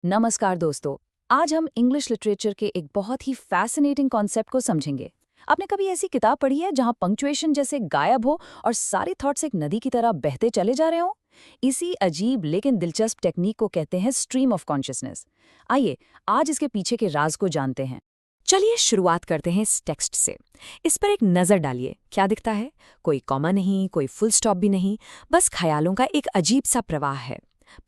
नमस्कार दोस्तों। आज हम इंग्लिश लिटरेचर के एक बहुत ही फैसिनेटिंग कॉन्सेप्ट को समझेंगे। आपने कभी ऐसी किताब पढ़ी है जहां पंक्चुएशन जैसे गायब हो और सारे थॉट्स एक नदी की तरह बहते चले जा रहे हो? इसी अजीब लेकिन दिलचस्प टेक्निक को कहते हैं स्ट्रीम ऑफ कॉन्शियसनेस। आइए आज इसके पीछे के राज को जानते हैं। चलिए शुरुआत करते हैं इस टेक्स्ट से। इस पर एक नज़र डालिए, क्या दिखता है? कोई कॉमा नहीं, कोई फुल स्टॉप भी नहीं, बस ख्यालों का एक अजीब सा प्रवाह है।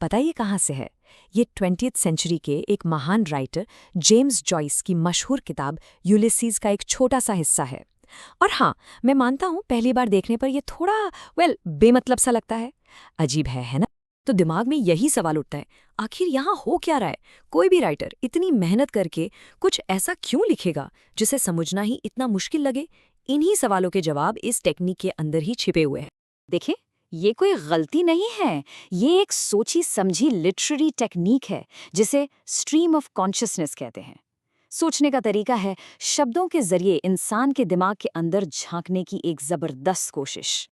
पता ये कहाँ से है? ये 20th सेंचुरी के एक महान राइटर जेम्स जॉयस की मशहूर किताब यूलिसीज का एक छोटा सा हिस्सा है। और हाँ, मैं मानता हूँ पहली बार देखने पर यह थोड़ा बेमतलब सा लगता है। अजीब है ना? तो दिमाग में यही सवाल उठता है, आखिर यहाँ हो क्या रहा है? कोई भी राइटर इतनी मेहनत करके कुछ ऐसा क्यों लिखेगा जिसे समझना ही इतना मुश्किल लगे? इन्हीं सवालों के जवाब इस टेक्निक के अंदर ही छिपे हुए हैं। देखिए, ये कोई गलती नहीं है। ये एक सोची समझी लिटरेरी टेक्निक है जिसे स्ट्रीम ऑफ कॉन्शियसनेस कहते हैं। सोचने का तरीका है शब्दों के जरिए इंसान के दिमाग के अंदर झांकने की एक जबरदस्त कोशिश।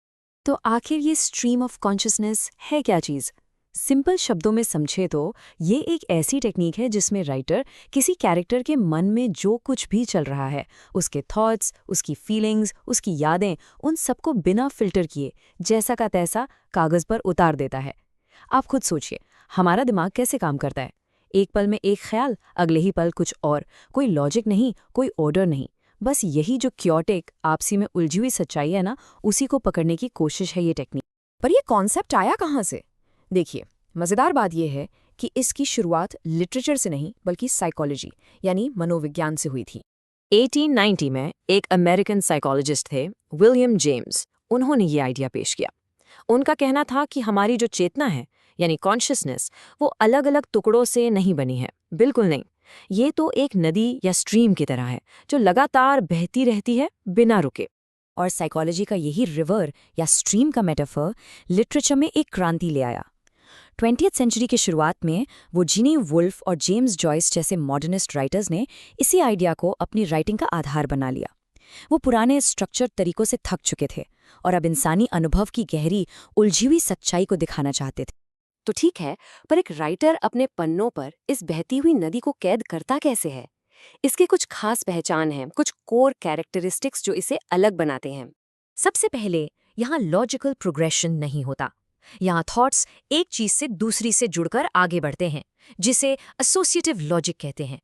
तो आखिर ये स्ट्रीम ऑफ कॉन्शियसनेस है क्या चीज़? सिंपल शब्दों में समझे तो ये एक ऐसी टेक्निक है जिसमें राइटर किसी कैरेक्टर के मन में जो कुछ भी चल रहा है, उसके थॉट्स, उसकी फीलिंग्स, उसकी यादें, उन सबको बिना फिल्टर किए जैसा का तैसा कागज़ पर उतार देता है। आप खुद सोचिए, हमारा दिमाग कैसे काम करता है? एक पल में एक ख्याल, अगले ही पल कुछ और। कोई लॉजिक नहीं, कोई ऑर्डर नहीं। बस यही जो क्योटिक आपसी में उलझी हुई सच्चाई है ना, उसी को पकड़ने की कोशिश है ये टेक्निक। पर ये कॉन्सेप्ट आया कहाँ से? देखिए, मज़ेदार बात यह है कि इसकी शुरुआत लिटरेचर से नहीं बल्कि साइकोलॉजी यानी मनोविज्ञान से हुई थी। 1890 में एक अमेरिकन साइकोलॉजिस्ट थे, विलियम जेम्स। उन्होंने ये आइडिया पेश किया। उनका कहना था कि हमारी जो चेतना है यानी कॉन्शियसनेस, वो अलग अलग टुकड़ों से नहीं बनी है। बिल्कुल नहीं। ये तो एक नदी या स्ट्रीम की तरह है जो लगातार बहती रहती है बिना रुके। और साइकोलॉजी का यही रिवर या स्ट्रीम का मेटाफर लिटरेचर में एक क्रांति ले आया। 20th सेंचुरी की शुरुआत में वर्जीनिया वुल्फ और जेम्स जॉयस जैसे मॉडर्निस्ट राइटर्स ने इसी आइडिया को अपनी राइटिंग का आधार बना लिया। वो पुराने स्ट्रक्चर तरीकों से थक चुके थे और अब इंसानी अनुभव की गहरी उलझी हुई सच्चाई को दिखाना चाहते थे। तो ठीक है, पर एक राइटर अपने पन्नों पर इस बहती हुई नदी को कैद करता कैसे है? इसके कुछ खास पहचान है, कुछ कोर कैरेक्टरिस्टिक्स जो इसे अलग बनाते हैं। सबसे पहले, यहाँ लॉजिकल प्रोग्रेशन नहीं होता। यहाँ थॉट्स एक चीज से दूसरी से जुड़कर आगे बढ़ते हैं, जिसे एसोसिएटिव लॉजिक कहते हैं।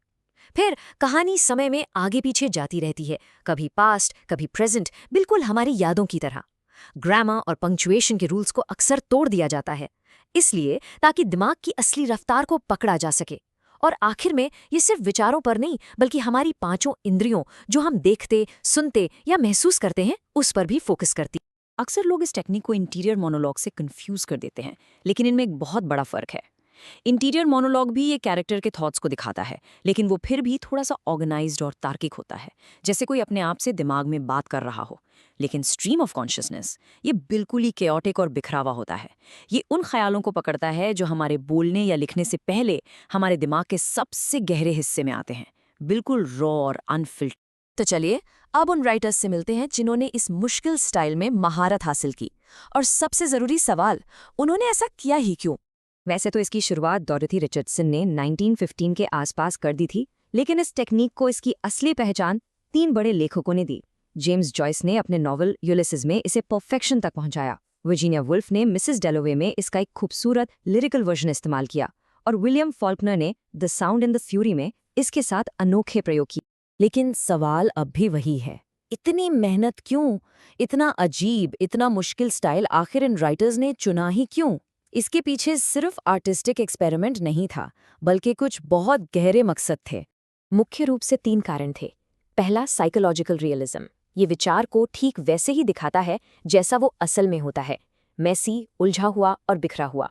फिर कहानी समय में आगे पीछे जाती रहती है, कभी पास्ट, कभी प्रेजेंट, बिल्कुल हमारी यादों की तरह। ग्रामर और पंक्चुएशन के रूल्स को अक्सर तोड़ दिया जाता है, इसलिए ताकि दिमाग की असली रफ्तार को पकड़ा जा सके। और आखिर में ये सिर्फ विचारों पर नहीं बल्कि हमारी पांचों इंद्रियों, जो हम देखते, सुनते या महसूस करते हैं, उस पर भी फोकस करती। अक्सर लोग इस टेक्निक को इंटीरियर मोनोलॉग से कंफ्यूज कर देते हैं, लेकिन इनमें एक बहुत बड़ा फर्क है। इंटीरियर मोनोलॉग भी ये कैरेक्टर के थॉट्स को दिखाता है, लेकिन वो फिर भी थोड़ा सा ऑर्गेनाइज्ड और तार्किक होता है, जैसे कोई अपने आप से दिमाग में बात कर रहा हो। लेकिन स्ट्रीम ऑफ कॉन्शियसनेस ये बिल्कुल ही केओटिक और बिखरावा होता है। ये उन ख्यालों को पकड़ता है जो हमारे बोलने या लिखने से पहले हमारे दिमाग के सबसे गहरे हिस्से में आते हैं, बिल्कुल रॉ और अनफिल्टर्ड। तो चलिए अब उन राइटर्स से मिलते हैं जिन्होंने इस मुश्किल स्टाइल में महारत हासिल की। और सबसे ज़रूरी सवाल, उन्होंने ऐसा किया ही क्यों? वैसे तो इसकी शुरुआत डॉरोथी रिचर्डसन ने 1915 के आसपास कर दी थी, लेकिन इस टेक्निक को इसकी असली पहचान 3 बड़े लेखकों ने दी। जेम्स जॉयस ने अपने नॉवल यूलिसीज में इसे परफेक्शन तक पहुंचाया। वर्जीनिया वुल्फ ने मिसेस डेलोवे में इसका एक खूबसूरत लिरिकल वर्जन इस्तेमाल किया। और विलियम फॉल्कनर ने the sound and the fury में इसके साथ अनोखे प्रयोग किए। लेकिन सवाल अब भी वही है, इतनी मेहनत क्यों? इतना अजीब, इतना मुश्किल स्टाइल आखिर इन राइटर्स ने चुना ही क्यों? इसके पीछे सिर्फ आर्टिस्टिक एक्सपेरिमेंट नहीं था, बल्कि कुछ बहुत गहरे मकसद थे। मुख्य रूप से 3 कारण थे। पहला, साइकोलॉजिकल रियलिज्म। ये विचार को ठीक वैसे ही दिखाता है जैसा वो असल में होता है, मैसी, उलझा हुआ और बिखरा हुआ।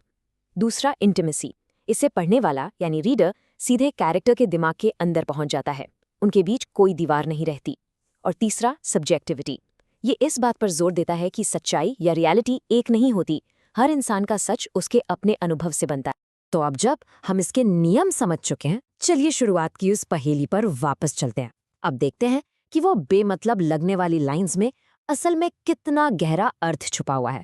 दूसरा, इंटिमेसी। इसे पढ़ने वाला यानी रीडर सीधे कैरेक्टर के दिमाग के अंदर पहुंच जाता है, उनके बीच कोई दीवार नहीं रहती। और तीसरा, सब्जेक्टिविटी। ये इस बात पर जोर देता है कि सच्चाई या रियलिटी एक नहीं होती, हर इंसान का सच उसके अपने अनुभव से बनता है। तो अब जब हम इसके नियम समझ चुके हैं, चलिए शुरुआत की उस पहेली पर वापस चलते हैं। अब देखते हैं कि वो बेमतलब लगने वाली लाइंस में असल में कितना गहरा अर्थ छुपा हुआ है।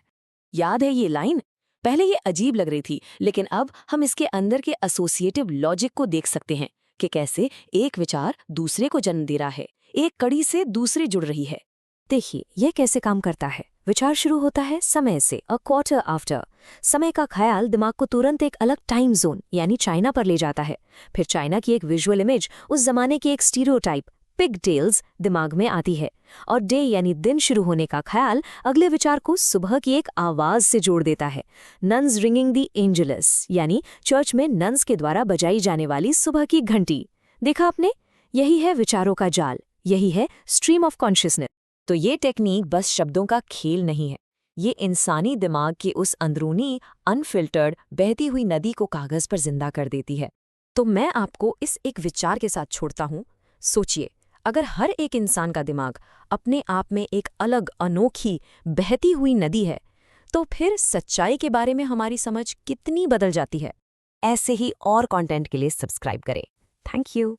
याद है ये लाइन, पहले ये अजीब लग रही थी, लेकिन अब हम इसके अंदर के एसोसिएटिव लॉजिक को देख सकते हैं कि कैसे एक विचार दूसरे को जन्म दे रहा है, एक कड़ी से दूसरी जुड़ रही है। देखिए, यह कैसे काम करता है। विचार शुरू होता है समय से, अ क्वार्टर आफ्टर। समय का ख्याल दिमाग को तुरंत एक अलग टाइम जोन यानी चाइना पर ले जाता है। फिर चाइना की एक विजुअल इमेज, उस जमाने की एक स्टीरियोटाइप पिगटेल्स दिमाग में आती है, और डे यानी दिन शुरू होने का ख्याल अगले विचार को सुबह की एक आवाज से जोड़ देता है। नन्स रिंगिंग द एंजलस यानी चर्च में नन्स के द्वारा बजाई जाने वाली सुबह की घंटी। देखा आपने, यही है विचारों का जाल, यही है स्ट्रीम ऑफ कॉन्शियसनेस। तो ये टेक्निक बस शब्दों का खेल नहीं है, ये इंसानी दिमाग की उस अंदरूनी अनफिल्टर्ड बहती हुई नदी को कागज पर जिंदा कर देती है। तो मैं आपको इस एक विचार के साथ छोड़ता हूँ। सोचिए, अगर हर एक इंसान का दिमाग अपने आप में एक अलग अनोखी बहती हुई नदी है, तो फिर सच्चाई के बारे में हमारी समझ कितनी बदल जाती है। ऐसे ही और कंटेंट के लिए सब्सक्राइब करें। Thank you.